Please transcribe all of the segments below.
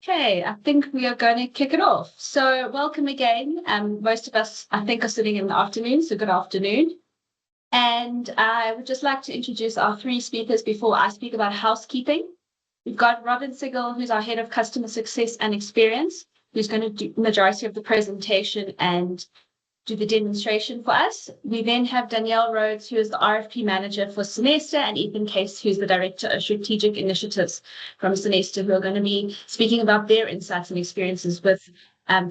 Okay, I think we are going to kick it off. So welcome again. Most of us, I think, are sitting in the afternoon, so good afternoon. And I would just like to introduce our three speakers before I speak about housekeeping. We've got Robin Sigel, who's our head of customer success and experience, who's going to do the majority of the presentation and do the demonstration for us. We then have Danielle Rhodes, who is the RFP manager for Semester, and Ethan Case, who's the director of strategic initiatives from Semester, who are going to be speaking about their insights and experiences with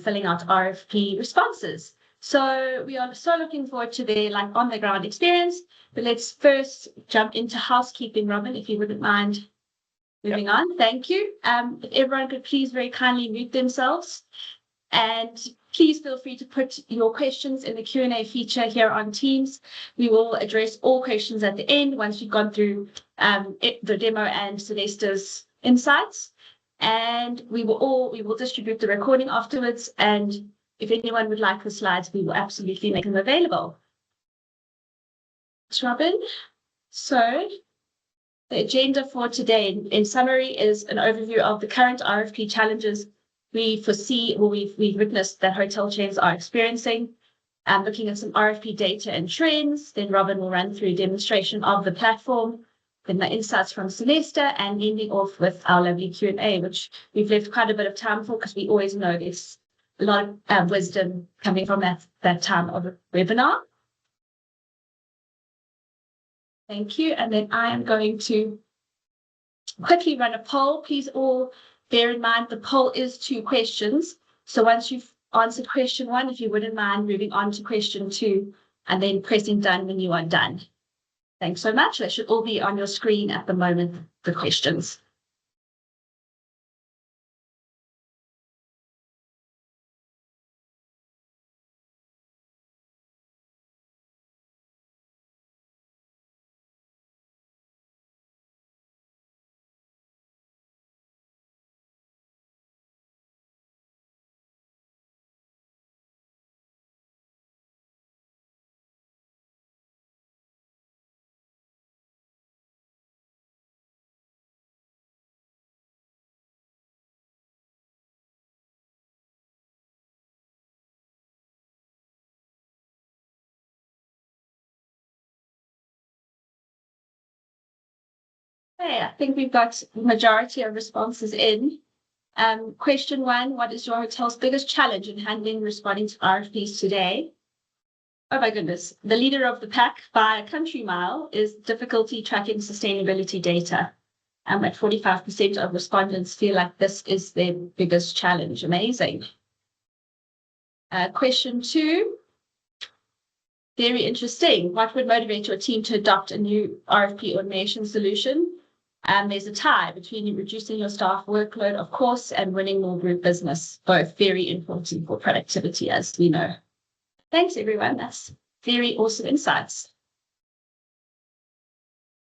filling out RFP responses. So we are so looking forward to their on the ground experience. But let's first jump into housekeeping, Robin, if you wouldn't mind moving on. Thank you. If everyone could please very kindly mute themselves. And please feel free to put your questions in the Q&A feature here on Teams. We will address all questions at the end once we've gone through the demo and Celeste's insights. And we will distribute the recording afterwards. And if anyone would like the slides, we will absolutely make them available. Thanks, Robin. So the agenda for today, in summary, is an overview of the current RFP challenges we foresee, or we've witnessed that hotel chains are experiencing, looking at some RFP data and trends. Then Robin will run through a demonstration of the platform, then the insights from Semester, and ending off with our lovely Q&A, which we've left quite a bit of time for because we always know there's a lot of wisdom coming from that time of a webinar. Thank you. And then I am going to quickly run a poll. Please all bear in mind the poll is 2 questions. So once you've answered question 1, if you wouldn't mind moving on to question 2 and then pressing done when you are done. Thanks so much. They should all be on your screen at the moment, the questions. Okay, I think we've got the majority of responses in. Question 1, what is your hotel's biggest challenge in handling responding to RFPs today? Oh my goodness, the leader of the pack by a country mile is difficulty tracking sustainability data. At 45% of respondents feel like this is their biggest challenge. Amazing. Question 2, very interesting. What would motivate your team to adopt a new RFP automation solution? There's a tie between reducing your staff workload, of course, and winning more group business, both very important for productivity, as we know. Thanks, everyone. That's very awesome insights.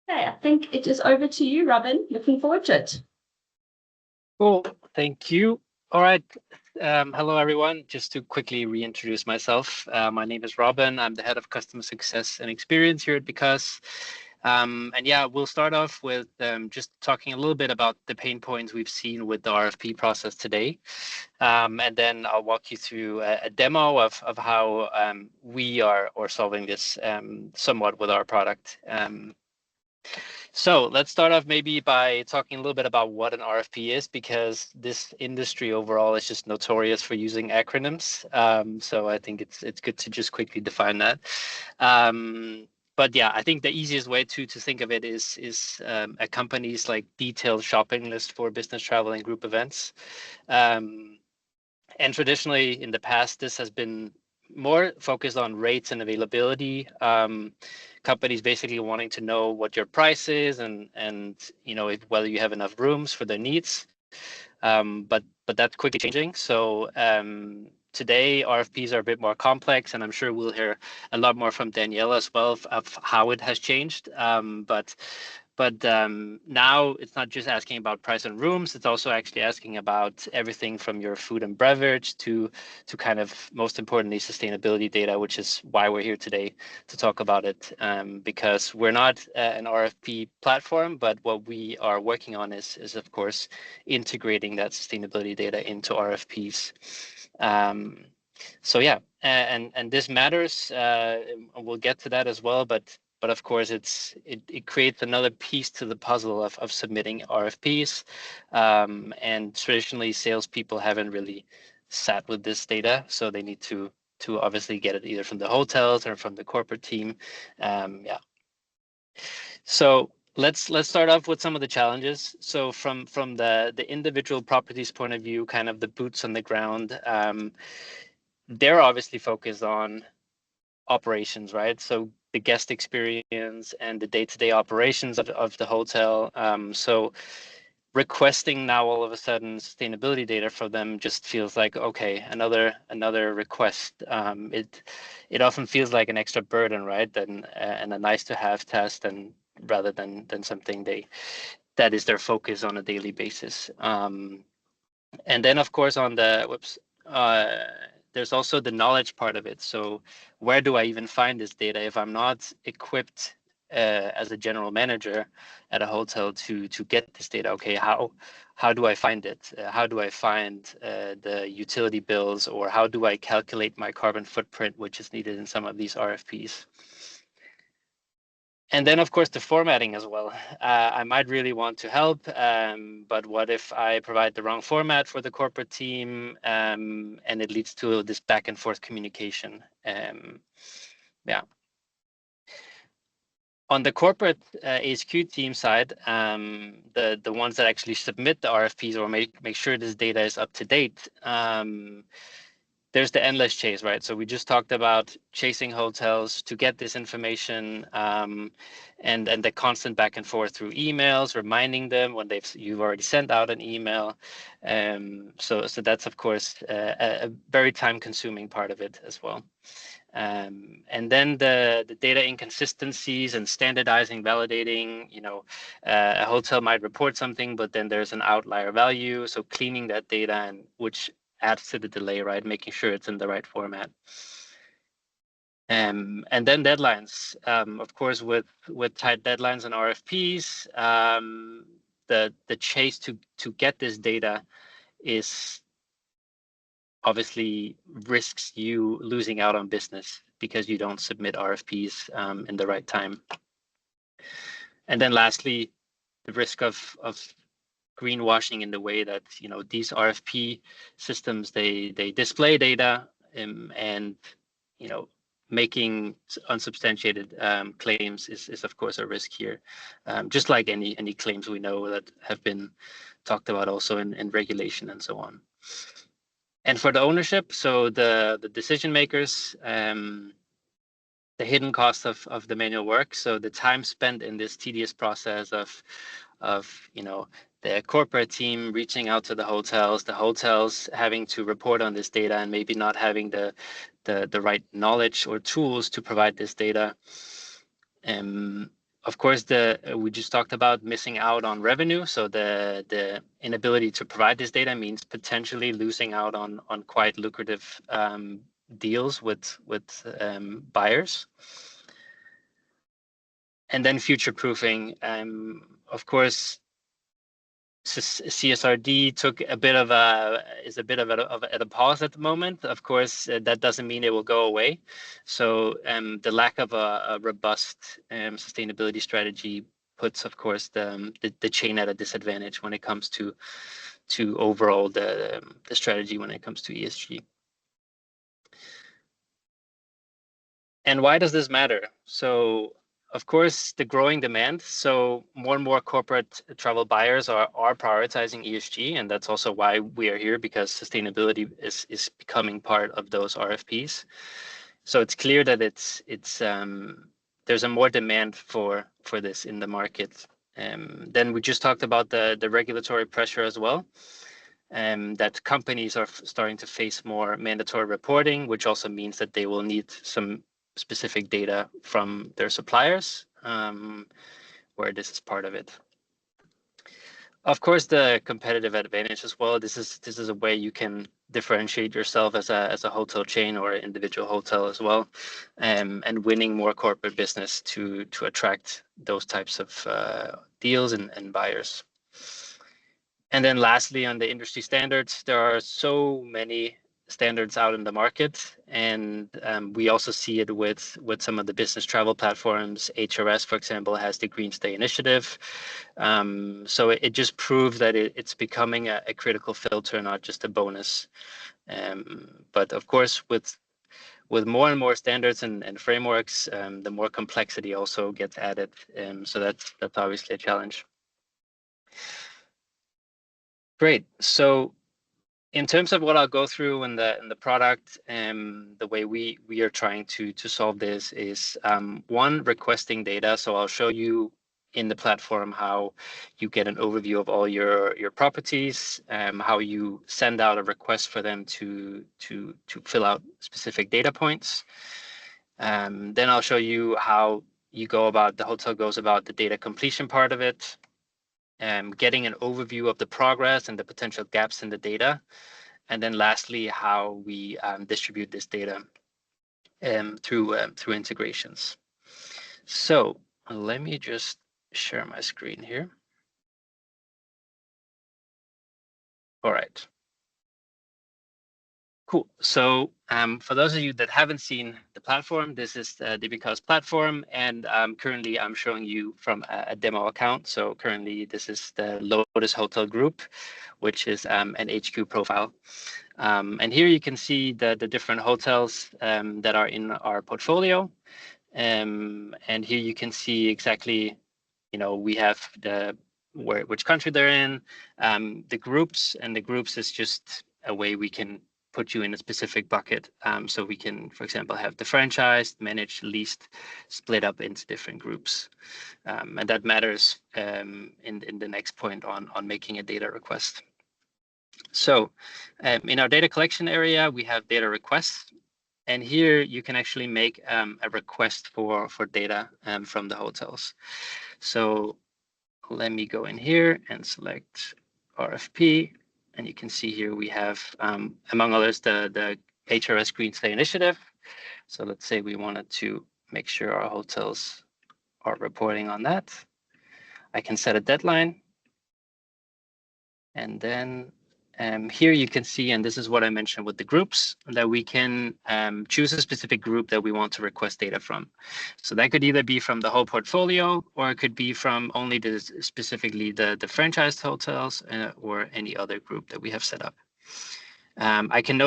Okay, I think it is over to you, Robin. Looking forward to it. Cool. Thank you. All right. Hello, everyone. Just to quickly reintroduce myself, my name is Robin. I'm the head of customer success and experience here at Because. And yeah, we'll start off with just talking a little bit about the pain points we've seen with the RFP process today. And then I'll walk you through a demo of how we are solving this somewhat with our product. So let's start off maybe by talking a little bit about what an RFP is, because this industry overall is just notorious for using acronyms. So I think it's good to just quickly define that. But yeah, I think the easiest way to think of it is a company's detailed shopping list for business travel and group events. And traditionally in the past, this has been more focused on rates and availability. Companies basically wanting to know what your price is and whether you have enough rooms for their needs. But that's quickly changing. So today, RFPs are a bit more complex, and I'm sure we'll hear a lot more from Danielle as well of how it has changed. But But now it's not just asking about price on rooms, it's also actually asking about everything from your food and beverage to kind of, most importantly, sustainability data, which is why we're here today to talk about it. Because we're not an RFP platform, but what we are working on is of course integrating that sustainability data into RFPs. So yeah, and this matters. We'll get to that as well, but of course it creates another piece to the puzzle of submitting RFPs. And traditionally, salespeople haven't really sat with this data, so they need to obviously get it either from the hotels or from the corporate team. Yeah. So let's start off with some of the challenges. So from the individual properties point of view, kind of the boots on the ground. They're obviously focused on operations, right? So the guest experience and the day-to-day operations of the hotel. So requesting now all of a sudden sustainability data for them just feels like, okay, another request. It often feels like an extra burden, right? And a nice to have test, and rather than something that is their focus on a daily basis. And then of course on the there's also the knowledge part of it. So where do I even find this data if I'm not equipped as a general manager at a hotel to get this data? Okay, how do I find it? How do I find the utility bills, or how do I calculate my carbon footprint, which is needed in some of these RFPs? And then, of course, the formatting as well. I might really want to help, but what if I provide the wrong format for the corporate team, and it leads to this back and forth communication? Yeah. On the corporate HQ team side, the ones that actually submit the RFPs or make sure this data is up to date, there's the endless chase, right? So we just talked about chasing hotels to get this information, and the constant back and forth through emails, reminding them when you've already sent out an email. So that's of course a very time-consuming part of it as well. And then the data inconsistencies and standardizing, validating. A hotel might report something, but then there's an outlier value. So cleaning that data, and which adds to the delay, right? Making sure it's in the right format. And then deadlines. Of course, with tight deadlines and RFPs, the chase to get this data is obviously risks you losing out on business because you don't submit RFPs in the right time. And then lastly, the risk of greenwashing in the way that these RFP systems they display data, and making unsubstantiated claims is of course a risk here, just like any claims we know that have been talked about also in regulation and so on. And for the ownership, so the decision makers, the hidden cost of the manual work, so the time spent in this tedious process of the corporate team reaching out to the hotels having to report on this data and maybe not having the right knowledge or tools to provide this data. Of course, we just talked about missing out on revenue. So the inability to provide this data means potentially losing out on quite lucrative deals with buyers. And then future proofing. Of course, CSRD is a bit of a pause at the moment. Of course, that doesn't mean it will go away. So the lack of a robust sustainability strategy puts, of course, the chain at a disadvantage when it comes to overall the strategy when it comes to ESG. And why does this matter? So, of course, the growing demand. So more and more corporate travel buyers are prioritizing ESG, and that's also why we are here, because sustainability is becoming part of those RFPs. So it's clear that there's a more demand for this in the market. Then we just talked about the regulatory pressure as well, that companies are starting to face more mandatory reporting, which also means that they will need some specific data from their suppliers, where this is part of it. Of course, the competitive advantage as well. This is a way you can differentiate yourself as a hotel chain or an individual hotel as well, and winning more corporate business to attract those types of deals and buyers. And then lastly, on the industry standards, there are so many standards out in the market, and we also see it with some of the business travel platforms. HRS, for example, has the Green Stay Initiative, so it just proves that it's becoming a critical filter, not just a bonus. But of course, with more and more standards and frameworks, the more complexity also gets added, so that's obviously a challenge. Great. So in terms of what I'll go through in the product, the way we are trying to solve this is one, requesting data. So I'll show you in the platform how you get an overview of all your properties, how you send out a request for them to fill out specific data points. Then I'll show you how the hotel goes about the data completion part of it. Getting an overview of the progress and the potential gaps in the data. And then lastly, how we distribute this data through integrations. So let me just share my screen here. All right. Cool. So for those of you that haven't seen the platform, this is the Because platform, and currently I'm showing you from a demo account. So currently this is the Lotus Hotel Group, which is an HQ profile. And here you can see the different hotels that are in our portfolio. And here you can see exactly, we have which country they're in, the groups, and the groups is just a way we can put you in a specific bucket. So we can, for example, have the franchised, managed, leased, split up into different groups. And that matters in the next point on making a data request. So in our data collection area, we have data requests. And here you can actually make a request for data from the hotels. So let me go in here and select RFP. And you can see here we have, among others, the HRS Green Stay Initiative. So let's say we wanted to make sure our hotels are reporting on that. I can set a deadline. And then here you can see, and this is what I mentioned with the groups, that we can choose a specific group that we want to request data from. So that could either be from the whole portfolio, or it could be from only specifically the franchised hotels or any other group that we have set up. I can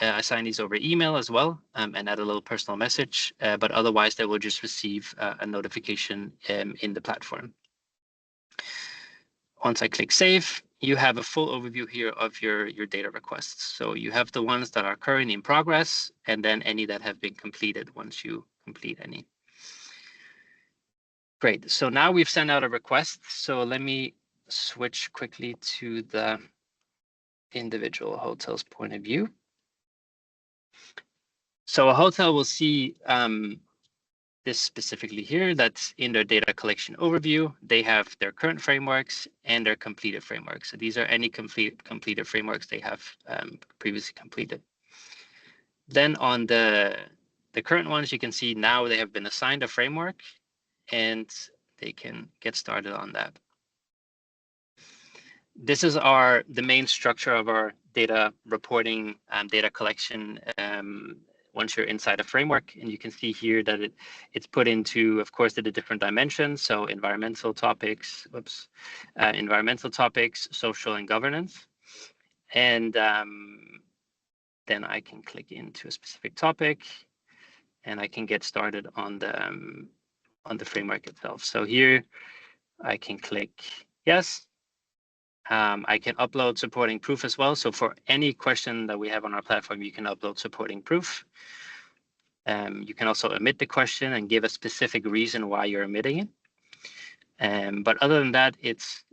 assign these over email as well, and add a little personal message, but otherwise they will just receive a notification in the platform. Once I click save, you have a full overview here of your data requests. So you have the ones that are currently in progress, and then any that have been completed once you complete any. Great. So now we've sent out a request. So let me switch quickly to the individual hotels point of view. So a hotel will see this specifically here, that's in their data collection overview. They have their current frameworks and their completed frameworks. So these are any completed frameworks they have previously completed. Then on the current ones, you can see now they have been assigned a framework and they can get started on that. This is the main structure of our data reporting and data collection once you're inside a framework. And you can see here that it's put into, of course, the different dimensions. So environmental topics, social and governance. And then I can click into a specific topic and I can get started on the framework itself. So here I can click yes. I can upload supporting proof as well. So for any question that we have on our platform, you can upload supporting proof. You can also omit the question and give a specific reason why you're omitting it. But other than that, it's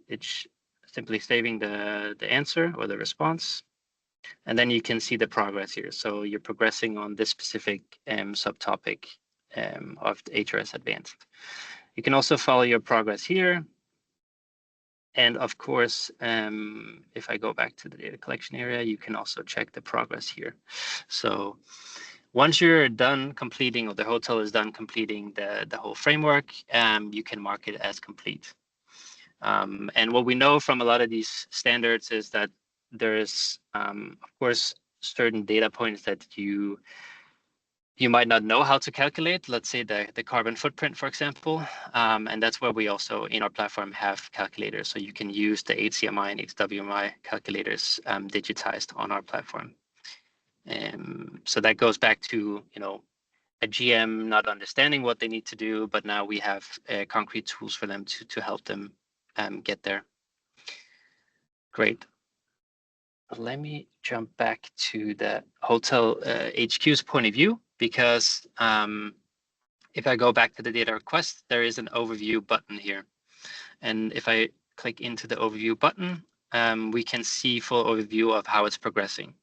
simply saving the answer or the response. And then you can see the progress here. So you're progressing on this specific subtopic of the HRS Advanced. You can also follow your progress here. And of course, if I go back to the data collection area, you can also check the progress here. So once you're done completing, or the hotel is done completing the whole framework, you can mark it as complete. And what we know from a lot of these standards is that there's, of course, certain data points that you might not know how to calculate. Let's say the carbon footprint, for example. And that's where we also in our platform have calculators. So you can use the HCMI and HWMI calculators digitized on our platform. So that goes back to, a GM not understanding what they need to do, but now we have concrete tools for them to help them get there. Great. Let me jump back to the hotel HQ's point of view, because if I go back to the data request, there is an overview button here. And if I click into the overview button, we can see full overview of how it's progressing.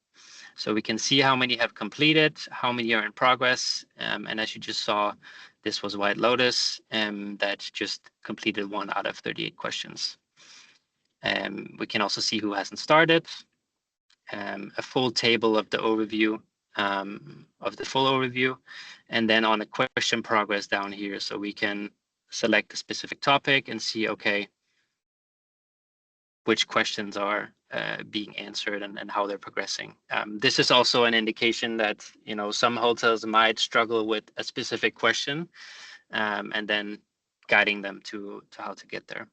So we can see how many have completed, how many are in progress. And as you just saw, this was White Lotus that just completed 1 out of 38 questions. We can also see who hasn't started, a full table of the overview, and then on a question progress down here. So we can select a specific topic and see, okay, which questions are being answered and how they're progressing. This is also an indication that, some hotels might struggle with a specific question, and then guiding them to how to get there.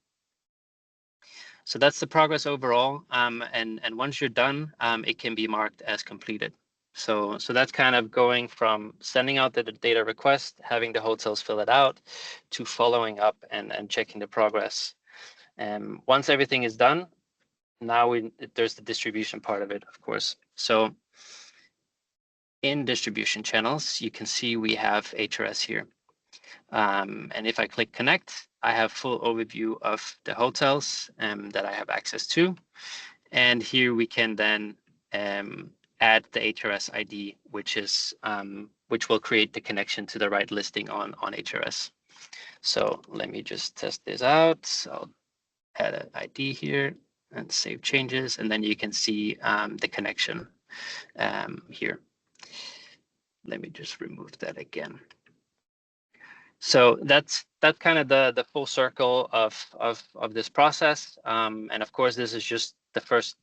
So that's the progress overall. And once you're done, it can be marked as completed. So that's kind of going from sending out the data request, having the hotels fill it out, to following up and checking the progress. Once everything is done, now there's the distribution part of it, of course. So in distribution channels, you can see we have HRS here. And if I click connect, I have full overview of the hotels that I have access to. And here we can then add the HRS ID, which will create the connection to the right listing on HRS. So let me just test this out. So I'll add an ID here and save changes, and then you can see the connection here. Let me just remove that again. So that's kind of the full circle of this process, and of course this is just the first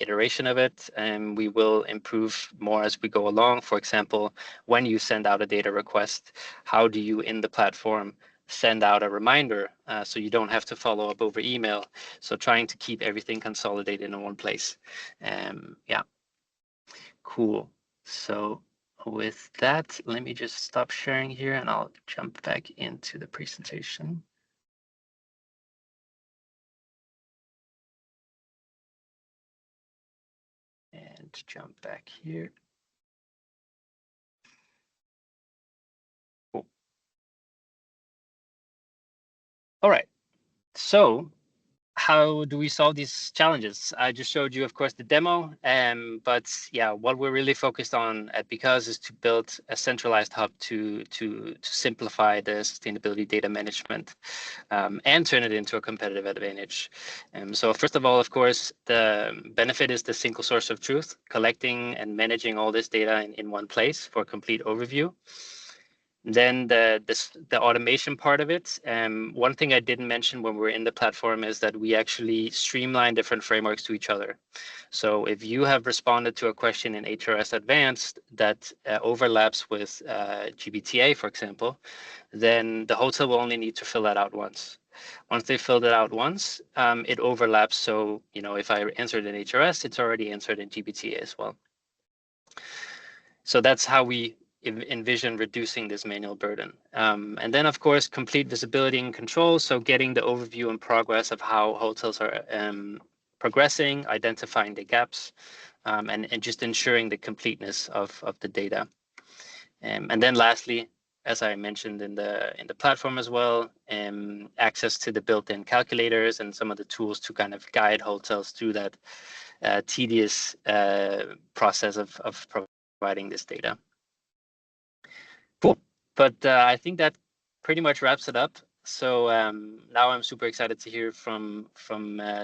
iteration of it, and we will improve more as we go along. For example, when you send out a data request, how do you in the platform send out a reminder so you don't have to follow up over email? So trying to keep everything consolidated in one place. Yeah, cool. So with that, let me just stop sharing here and I'll jump back into the presentation. And jump back here. Cool. All right, so how do we solve these challenges? I just showed you, of course, the demo, but yeah, what we're really focused on at Because is to build a centralized hub to simplify the sustainability data management and turn it into a competitive advantage. So first of all, of course, the benefit is the single source of truth, collecting and managing all this data in one place for a complete overview. Then the automation part of it. One thing I didn't mention when we're in the platform is that we actually streamline different frameworks to each other. So if you have responded to a question in HRS Advanced that overlaps with GBTA, for example, then the hotel will only need to fill that out once. Once they filled it out once, it overlaps. So, if I answered in HRS, it's already answered in GBTA as well. So that's how we envision reducing this manual burden. And then, of course, complete visibility and control. So getting the overview and progress of how hotels are progressing, identifying the gaps, and just ensuring the completeness of the data. And then lastly, as I mentioned in the platform as well, access to the built-in calculators and some of the tools to kind of guide hotels through that tedious process of providing this data. Cool. But I think that pretty much wraps it up. So now I'm super excited to hear from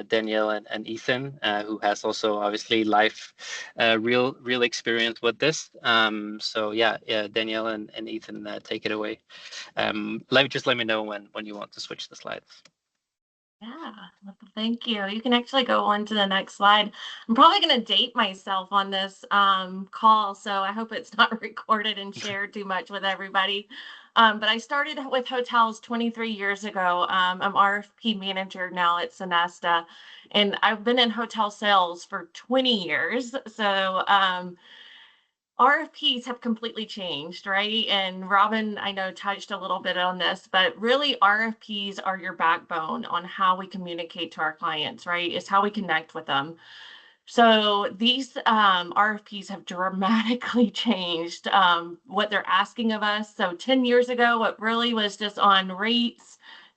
Danielle and Ethan, who has also obviously real experience with this. So yeah, Danielle and Ethan, take it away. Let me know when you want to switch the slides. Yeah, thank you. You can actually go on to the next slide. I'm probably going to date myself on this call, so I hope it's not recorded and shared too much with everybody. But I started with hotels 23 years ago. I'm RFP manager now at Sonesta, and I've been in hotel sales for 20 years. So RFPs have completely changed, right? And Robin, I know, touched a little bit on this, but really RFPs are your backbone on how we communicate to our clients, right? It's how we connect with them. So these RFPs have dramatically changed what they're asking of us. So 10 years ago, what really was just on rates,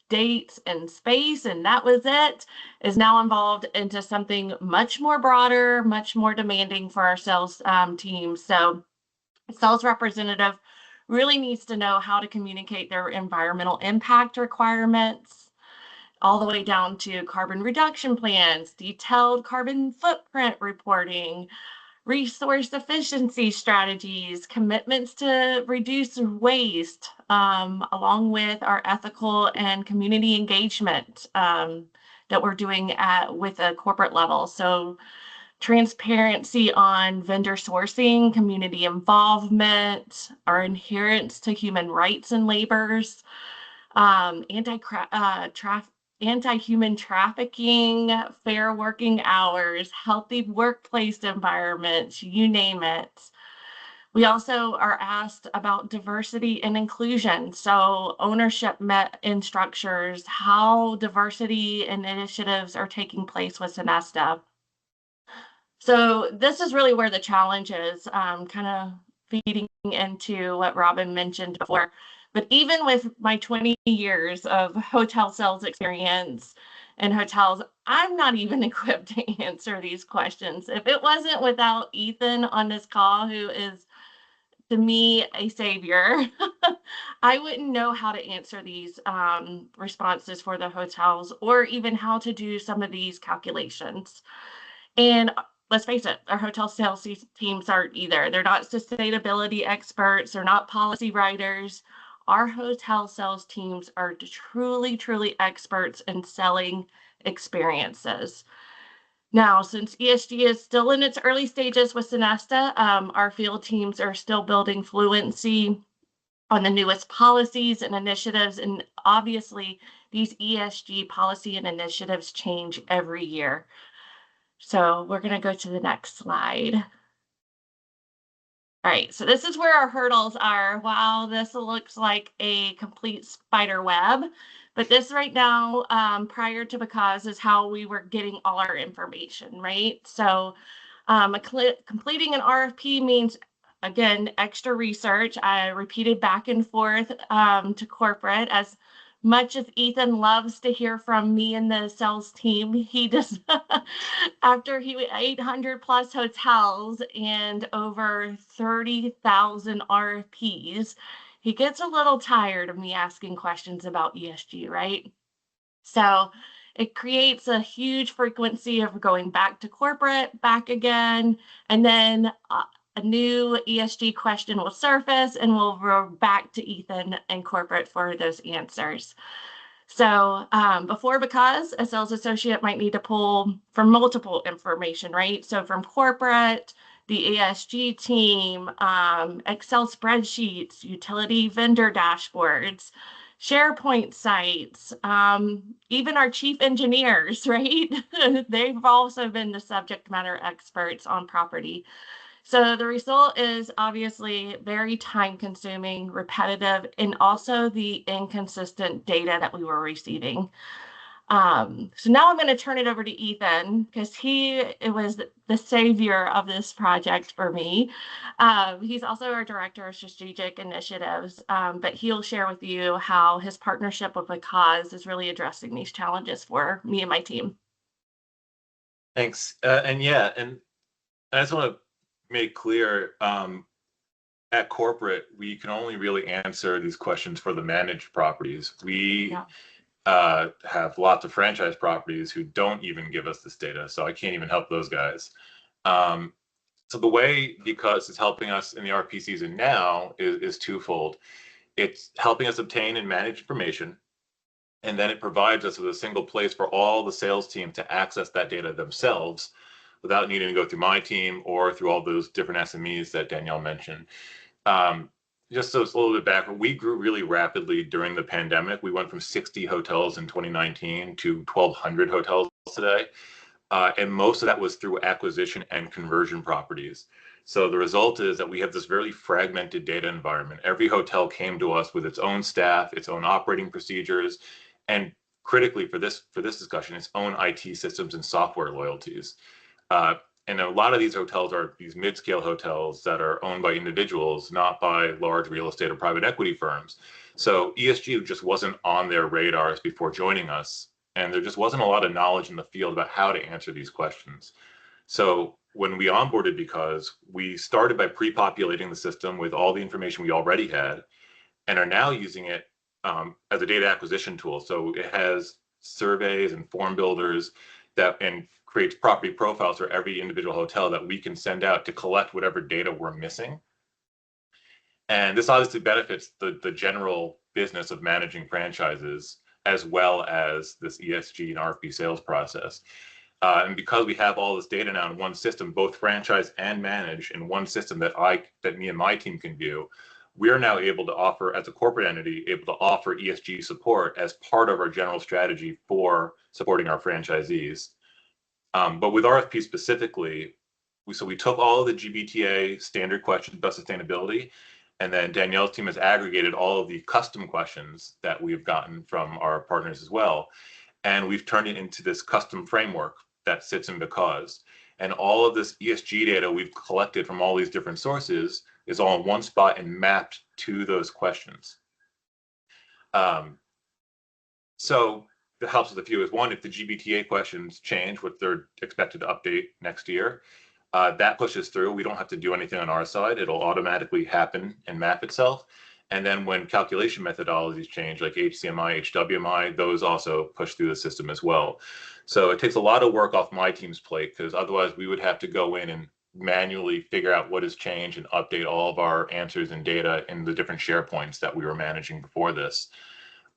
dates, and space, and that was it, is now involved into something much more broader, much more demanding for our sales teams. So a sales representative really needs to know how to communicate their environmental impact requirements, all the way down to carbon reduction plans, detailed carbon footprint reporting, resource efficiency strategies, commitments to reduce waste, along with our ethical and community engagement that we're doing with a corporate level. So transparency on vendor sourcing, community involvement, our adherence to human rights and labors, anti-human trafficking, fair working hours, healthy workplace environments, you name it. We also are asked about diversity and inclusion. So ownership in structures, how diversity initiatives are taking place with Sonesta. So this is really where the challenge is, kind of feeding into what Robin mentioned before. But even with my 20 years of hotel sales experience in hotels, I'm not even equipped to answer these questions. If it wasn't without Ethan on this call, who is to me a savior, I wouldn't know how to answer these responses for the hotels, or even how to do some of these calculations. And let's face it, our hotel sales teams aren't either. They're not sustainability experts. They're not policy writers. Our hotel sales teams are truly experts in selling experiences. Now, since ESG is still in its early stages with Sonesta, our field teams are still building fluency on the newest policies and initiatives. And obviously, these ESG policy and initiatives change every year. So we're going to go to the next slide. All right, so this is where our hurdles are. Wow, this looks like a complete spider web. But this right now, prior to Because, is how we were getting all our information, right? So completing an RFP means, again, extra research. I repeated back and forth to corporate. As much as Ethan loves to hear from me and the sales team, he does, after 800 plus hotels and over 30,000 RFPs, he gets a little tired of me asking questions about ESG, right? So it creates a huge frequency of going back to corporate, back again, and then a new ESG question will surface and we'll go back to Ethan and corporate for those answers. So before Because, a sales associate might need to pull from multiple information, right? So from corporate, the ESG team, Excel spreadsheets, utility vendor dashboards, SharePoint sites, even our chief engineers, right? They've also been the subject matter experts on property. So the result is obviously very time consuming, repetitive, and also the inconsistent data that we were receiving. So now I'm going to turn it over to Ethan, because it was the savior of this project for me. He's also our director of strategic initiatives, but he'll share with you how his partnership with Because is really addressing these challenges for me and my team. Thanks. And I just want to make clear, at corporate, we can only really answer these questions for the managed properties. We have lots of franchise properties who don't even give us this data, so I can't even help those guys. So the way Because is helping us in the RFP season now is twofold. It's helping us obtain and manage information, and then it provides us with a single place for all the sales team to access that data themselves without needing to go through my team or through all those different SMEs that Danielle mentioned. Just so it's a little bit back, we grew really rapidly during the pandemic. We went from 60 hotels in 2019 to 1,200 hotels today. And most of that was through acquisition and conversion properties. So the result is that we have this very fragmented data environment. Every hotel came to us with its own staff, its own operating procedures, and critically for this discussion, its own IT systems and software loyalties. And a lot of these hotels are these mid-scale hotels that are owned by individuals, not by large real estate or private equity firms. So ESG just wasn't on their radars before joining us. And there just wasn't a lot of knowledge in the field about how to answer these questions. So when we onboarded Because, we started by pre-populating the system with all the information we already had and are now using it as a data acquisition tool. So it has surveys and form builders and creates property profiles for every individual hotel that we can send out to collect whatever data we're missing. And this obviously benefits the general business of managing franchises, as well as this ESG and RFP sales process. And because we have all this data now in one system, both franchise and manage in one system that me and my team can view, we're now able to offer, as a corporate entity, able to offer ESG support as part of our general strategy for supporting our franchisees. But with RFP specifically, we took all of the GBTA standard questions about sustainability, and then Danielle's team has aggregated all of the custom questions that we've gotten from our partners as well. And we've turned it into this custom framework that sits in Because. And all of this ESG data we've collected from all these different sources is all in one spot and mapped to those questions. So that helps with a few is one, if the GBTA questions change, what they're expected to update next year, that pushes through. We don't have to do anything on our side. It'll automatically happen and map itself. And then when calculation methodologies change, like HCMI, HWMI, those also push through the system as well. So it takes a lot of work off my team's plate, because otherwise we would have to go in and manually figure out what has changed and update all of our answers and data in the different SharePoints that we were managing before this.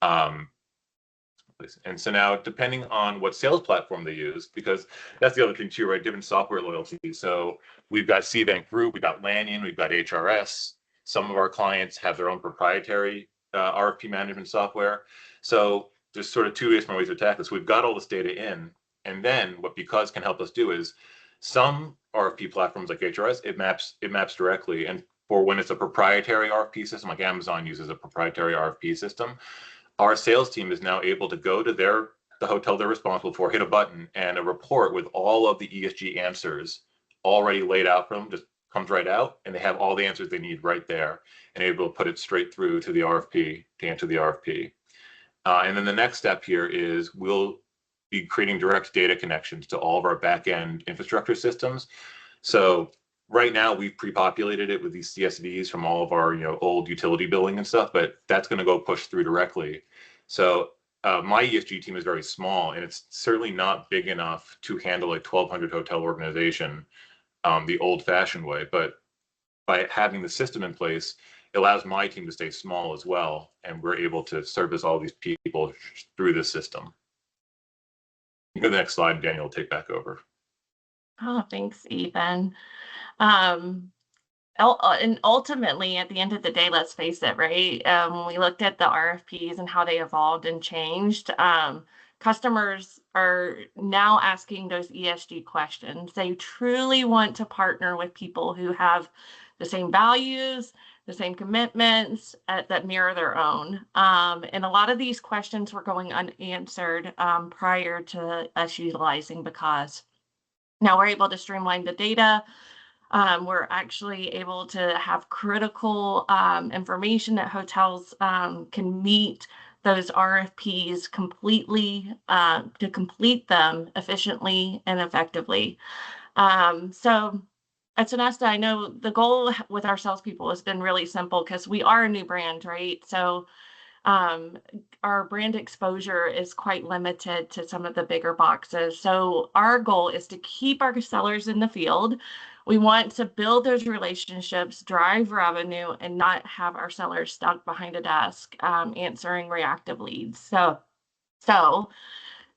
And so now, depending on what sales platform they use, because that's the other thing too, right? Different software loyalty. So we've got CVent Group, we've got Lanyon, we've got HRS. Some of our clients have their own proprietary RFP management software. So there's sort of two different ways to attack this. We've got all this data in, and then what Because can help us do is some RFP platforms like HRS, it maps directly. And for when it's a proprietary RFP system, like Amazon uses a proprietary RFP system, our sales team is now able to go to the hotel they're responsible for, hit a button, and a report with all of the ESG answers already laid out for them just comes right out, and they have all the answers they need right there, and able to put it straight through to the RFP to answer the RFP. And then the next step here is we'll be creating direct data connections to all of our back-end infrastructure systems. So right now we've pre-populated it with these CSVs from all of our old utility billing and stuff, but that's going to go push through directly. So my ESG team is very small, and it's certainly not big enough to handle a 1,200 hotel organization the old-fashioned way. But by having the system in place, it allows my team to stay small as well, and we're able to service all these people through the system. You go to the next slide, Daniel will take back over. Oh, thanks, Ethan. And ultimately, at the end of the day, let's face it, right? When we looked at the RFPs and how they evolved and changed, customers are now asking those ESG questions. They truly want to partner with people who have the same values, the same commitments that mirror their own. And a lot of these questions were going unanswered prior to us utilizing Because. Now we're able to streamline the data. We're actually able to have critical information that hotels can meet those RFPs completely to complete them efficiently and effectively. So at Sonesta, I know the goal with our salespeople has been really simple because we are a new brand, right? So our brand exposure is quite limited to some of the bigger boxes. So our goal is to keep our sellers in the field. We want to build those relationships, drive revenue, and not have our sellers stuck behind a desk answering reactive leads. So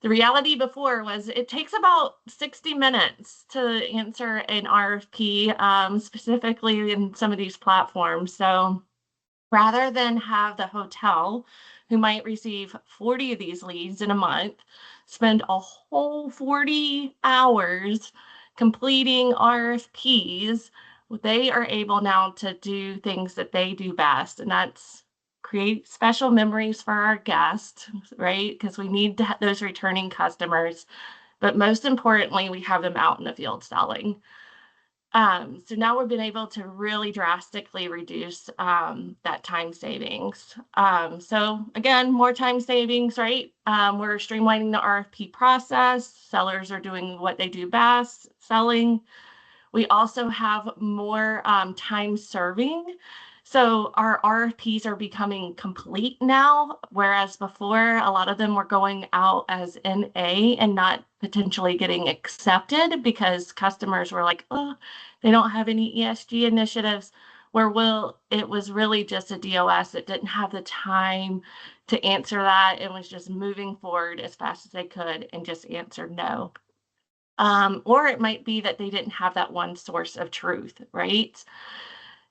the reality before was it takes about 60 minutes to answer an RFP, specifically in some of these platforms. So rather than have the hotel, who might receive 40 of these leads in a month, spend a whole 40 hours completing RFPs, they are able now to do things that they do best, and that's create special memories for our guests, right? Because we need to have those returning customers, but most importantly, we have them out in the field selling. So now we've been able to really drastically reduce that time savings. So again, more time savings, right? We're streamlining the RFP process. Sellers are doing what they do best, selling. We also have more time serving. So our RFPs are becoming complete now, whereas before a lot of them were going out as NA and not potentially getting accepted because customers were like, oh, they don't have any ESG initiatives, where it was really just a DOS that didn't have the time to answer that and was just moving forward as fast as they could and just answered no. Or it might be that they didn't have that one source of truth, right?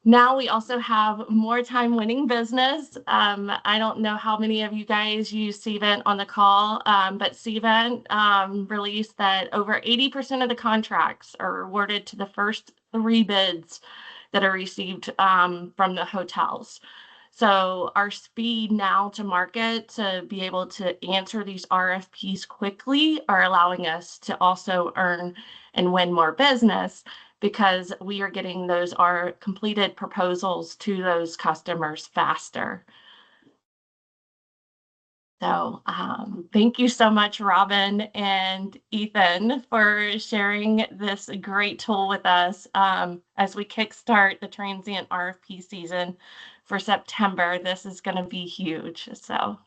Now we also have more time winning business. I don't know how many of you guys use Cvent on the call, but Cvent released that over 80% of the contracts are awarded to the first 3 bids that are received from the hotels. So our speed now to market to be able to answer these RFPs quickly are allowing us to also earn and win more business, because we are getting our completed proposals to those customers faster. So thank you so much, Robin and Ethan, for sharing this great tool with us as we kickstart the transient RFP season for September. This is going to be huge. So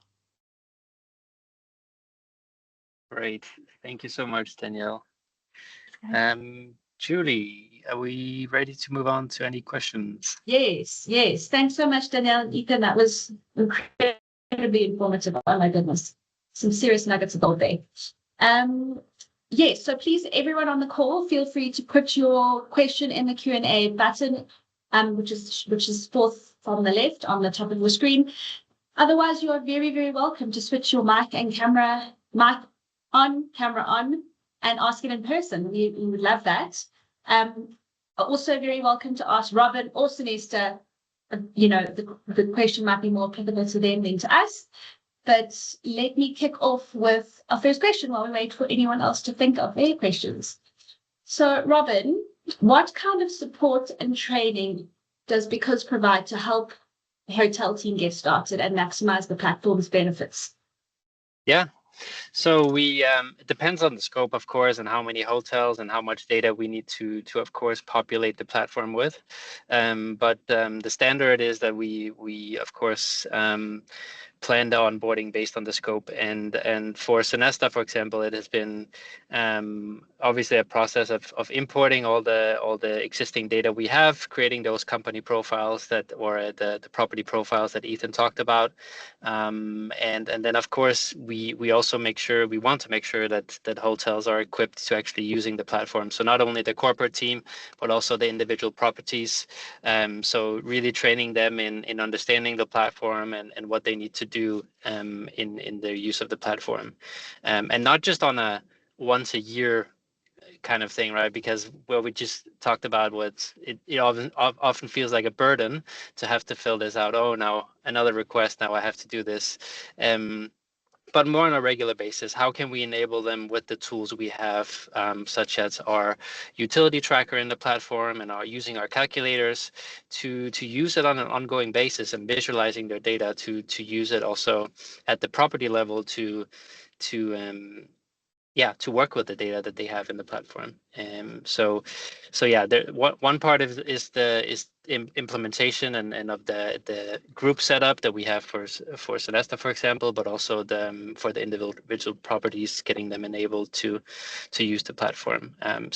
Great. Thank you so much, Danielle. Julie, are we ready to move on to any questions? Yes. Thanks so much, Danielle and Ethan. That was incredibly informative. Oh my goodness. Some serious nuggets of gold there. Yes, so please, everyone on the call, feel free to put your question in the Q&A button, which is fourth from the left on the top of your screen. Otherwise, you are very, very welcome to switch your mic camera on, and ask it in person. We would love that. Also very welcome to ask Robin or Sonesta. The question might be more applicable to them than to us. But let me kick off with our first question while we wait for anyone else to think of their questions. So, Robin, what kind of support and training does Because provide to help the hotel team get started and maximize the platform's benefits? Yeah. So it depends on the scope, of course, and how many hotels and how much data we need to of course populate the platform with. But the standard is that we of course plan the onboarding based on the scope, and for Sonesta, for example, it has been obviously a process of importing all the existing data we have, creating those company profiles or the property profiles that Ethan talked about, and then of course we also want to make sure that hotels are equipped to actually using the platform. So not only the corporate team, but also the individual properties. So really training them in understanding the platform and what they need to do in their use of the platform, and not just on a once a year kind of thing, right? Because what we just talked about was it often feels like a burden to have to fill this out. Oh, now another request, now I have to do this. But more on a regular basis, how can we enable them with the tools we have, such as our utility tracker in the platform and using our calculators to use it on an ongoing basis and visualizing their data to use it also at the property level to to work with the data that they have in the platform. So yeah, one part of is implementation and of the group setup that we have for Celesta, for example, but also for the individual properties, getting them enabled to use the platform. And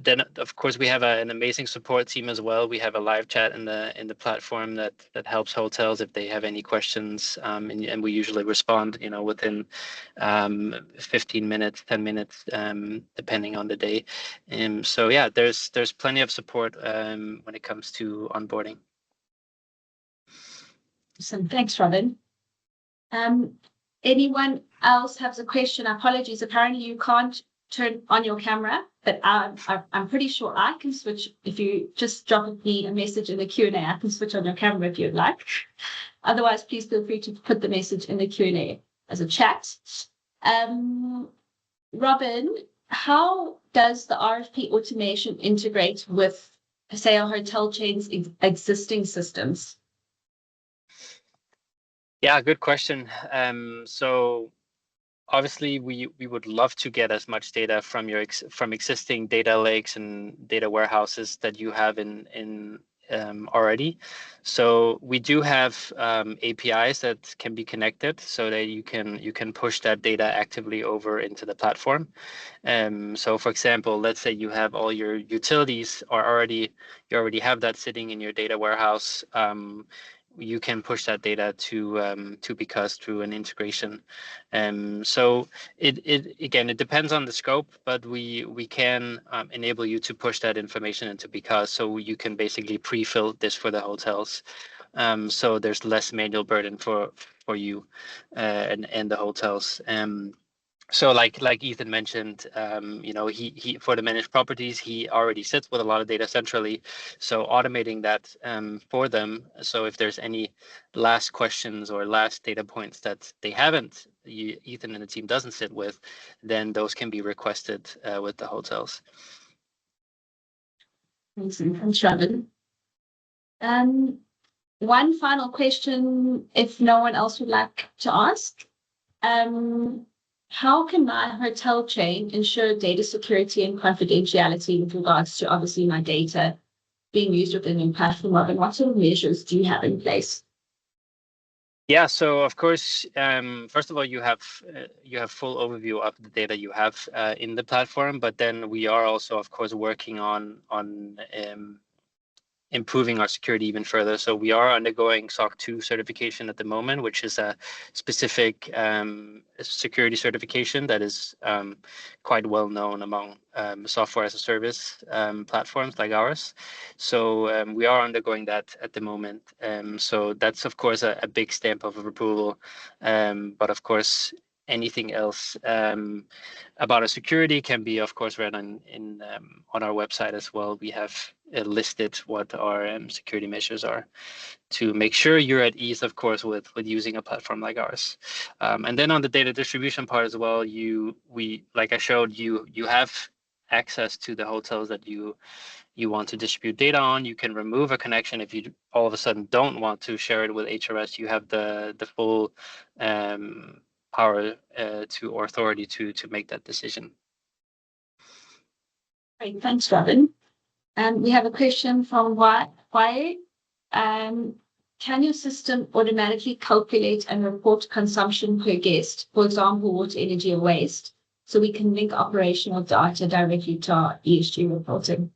then of course we have an amazing support team as well. We have a live chat in the platform that helps hotels if they have any questions, and we usually respond, within 15 minutes, 10 minutes, depending on the day. So yeah, there's plenty of support when it comes to onboarding. Awesome. Thanks, Robin. Anyone else has a question? Apologies. Apparently you can't turn on your camera, but I'm pretty sure I can switch. If you just drop me a message in the Q&A, I can switch on your camera if you'd like. Otherwise, please feel free to put the message in the Q&A as a chat. Robin, how does the RFP automation integrate with, say, a hotel chain's existing systems? Yeah, good question. So obviously we would love to get as much data from existing data lakes and data warehouses that you have in already. So we do have APIs that can be connected so that you can push that data actively over into the platform. So for example, let's say you have all your utilities you already have that sitting in your data warehouse. You can push that data to Because through an integration. So it depends on the scope, but we can enable you to push that information into Because, so you can basically pre-fill this for the hotels. So there's less manual burden for you and the hotels. So like Ethan mentioned, he for the managed properties, he already sits with a lot of data centrally. So automating that for them. So if there's any last questions or last data points that they haven't, Ethan and the team doesn't sit with, then those can be requested with the hotels. Thanks, Robin. One final question, if no one else would like to ask. How can my hotel chain ensure data security and confidentiality with regards to obviously my data being used within your platform, and what sort of measures do you have in place? Yeah, so of course, first of all, you have full overview of the data you have in the platform, but then we are also, of course, working on improving our security even further. So we are undergoing SOC 2 certification at the moment, which is a specific security certification that is quite well known among software as a service platforms like ours. So we are undergoing that at the moment. So that's, of course, a big stamp of approval. But of course, anything else about our security can be, of course, read on our website as well. We have listed what our security measures are to make sure you're at ease, of course, with using a platform like ours. And then on the data distribution part as well, like I showed you have access to the hotels that you want to distribute data on. You can remove a connection if you all of a sudden don't want to share it with HRS. You have the full power or authority to make that decision. Great, thanks, Robin. We have a question from Wai. Can your system automatically calculate and report consumption per guest, for example, water, energy, or waste, so we can link operational data directly to our ESG reporting?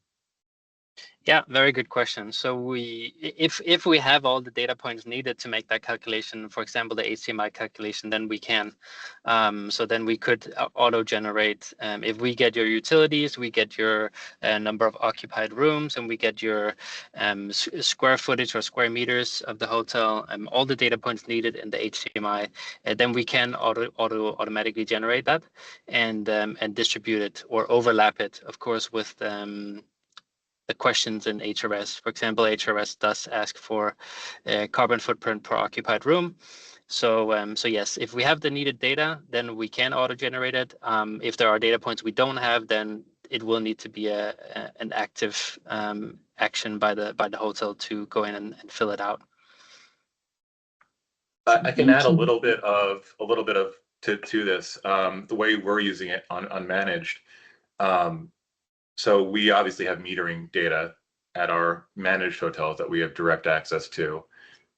Yeah, very good question. So if we have all the data points needed to make that calculation, for example, the HCMI calculation, then we can. So then we could auto-generate. If we get your utilities, we get your number of occupied rooms, and we get your square footage or square meters of the hotel, all the data points needed in the HCMI, then we can automatically generate that and distribute it or overlap it, of course, with the questions in HRS. For example, HRS does ask for carbon footprint per occupied room. So yes, if we have the needed data, then we can auto-generate it. If there are data points we don't have, then it will need to be an active action by the hotel to go in and fill it out. I can add a little bit of to this, the way we're using it on unmanaged. So we obviously have metering data at our managed hotels that we have direct access to.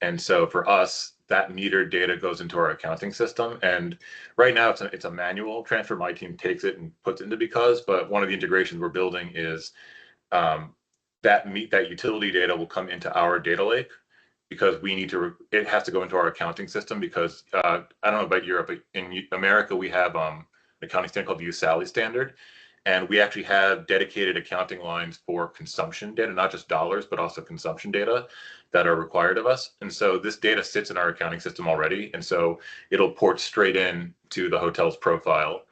And so for us, that metered data goes into our accounting system. And right now it's a manual transfer. My team takes it and puts it into Because, but one of the integrations we're building is that utility data will come into our data lake, because we need to, it has to go into our accounting system, because I don't know about Europe, but in America, we have an accounting standard called the USALI standard. And we actually have dedicated accounting lines for consumption data, not just dollars, but also consumption data that are required of us. And so this data sits in our accounting system already. And so it'll port straight in to the hotel's profile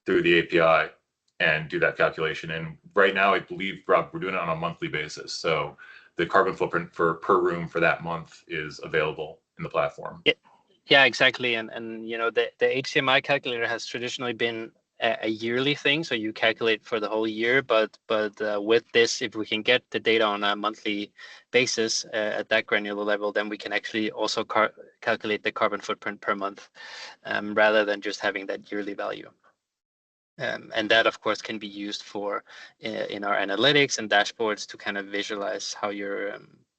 through the API and do that calculation. And right now, I believe, Rob, we're doing it on a monthly basis. So the carbon footprint per room for that month is available in the platform. Yeah, exactly. And you know, the HCMI calculator has traditionally been a yearly thing, so you calculate for the whole year. But with this, if we can get the data on a monthly basis at that granular level, then we can actually also calculate the carbon footprint per month, rather than just having that yearly value. And that, of course, can be used for in our analytics and dashboards to kind of visualize how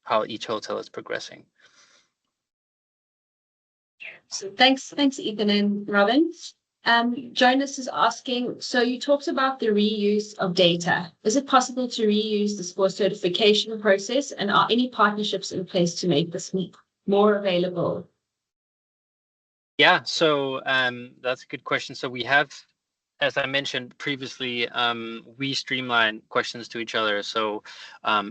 how each hotel is progressing. So thanks, Ethan and Robin. Jonas is asking, so you talked about the reuse of data. Is it possible to reuse this for certification process, and are any partnerships in place to make this more available? Yeah, so that's a good question. So we have, as I mentioned previously, we streamline questions to each other. So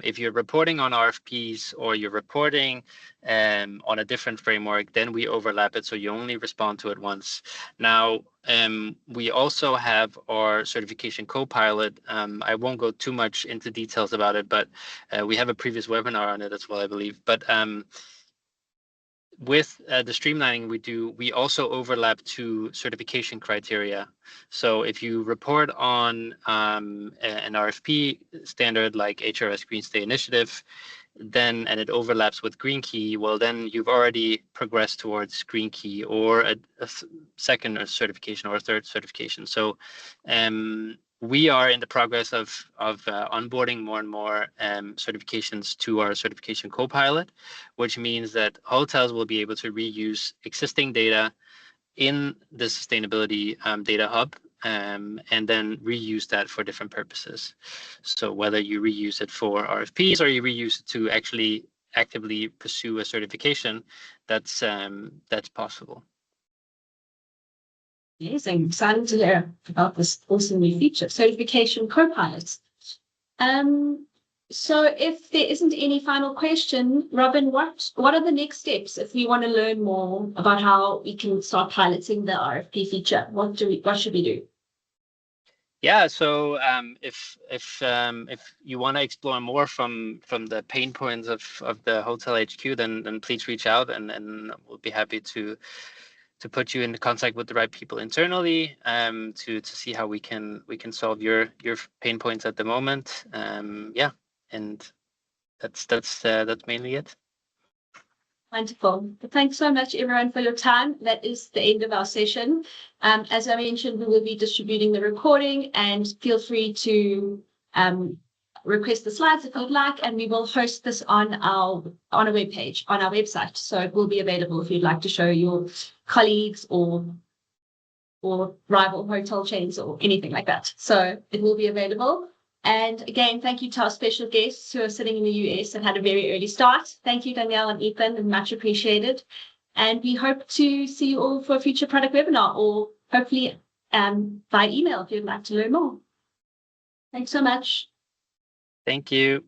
if you're reporting on RFPs or you're reporting on a different framework, then we overlap it, so you only respond to it once. Now, we also have our certification co-pilot. I won't go too much into details about it, but we have a previous webinar on it as well, I believe. But with the streamlining we also overlap to certification criteria. So if you report on an RFP standard like HRS Green State Initiative, and it overlaps with Green Key, well, then you've already progressed towards Green Key or a second certification or a third certification. So we are in the progress of onboarding more and more certifications to our certification co-pilot, which means that hotels will be able to reuse existing data in the sustainability data hub, and then reuse that for different purposes. So whether you reuse it for RFPs or you reuse it to actually actively pursue a certification, that's possible. Amazing. Excited to hear about this awesome new feature, certification co-pilots. So if there isn't any final question, Robin, what are the next steps if we want to learn more about how we can start piloting the RFP feature? What should we do? Yeah, so if you want to explore more from the pain points of the Hotel HQ, then please reach out, and we'll be happy to put you in contact with the right people internally, to see how we can solve your pain points at the moment. Yeah, and that's mainly it. Wonderful. Well, thanks so much, everyone, for your time. That is the end of our session. As I mentioned, we will be distributing the recording, and feel free to request the slides if you'd like, and we will host this on a webpage on our website. So it will be available if you'd like to show your colleagues or rival hotel chains or anything like that. So it will be available. And again, thank you to our special guests who are sitting in the US and had a very early start. Thank you, Danielle and Ethan, and much appreciated. And we hope to see you all for a future product webinar, or hopefully by email if you'd like to learn more. Thanks so much. Thank you.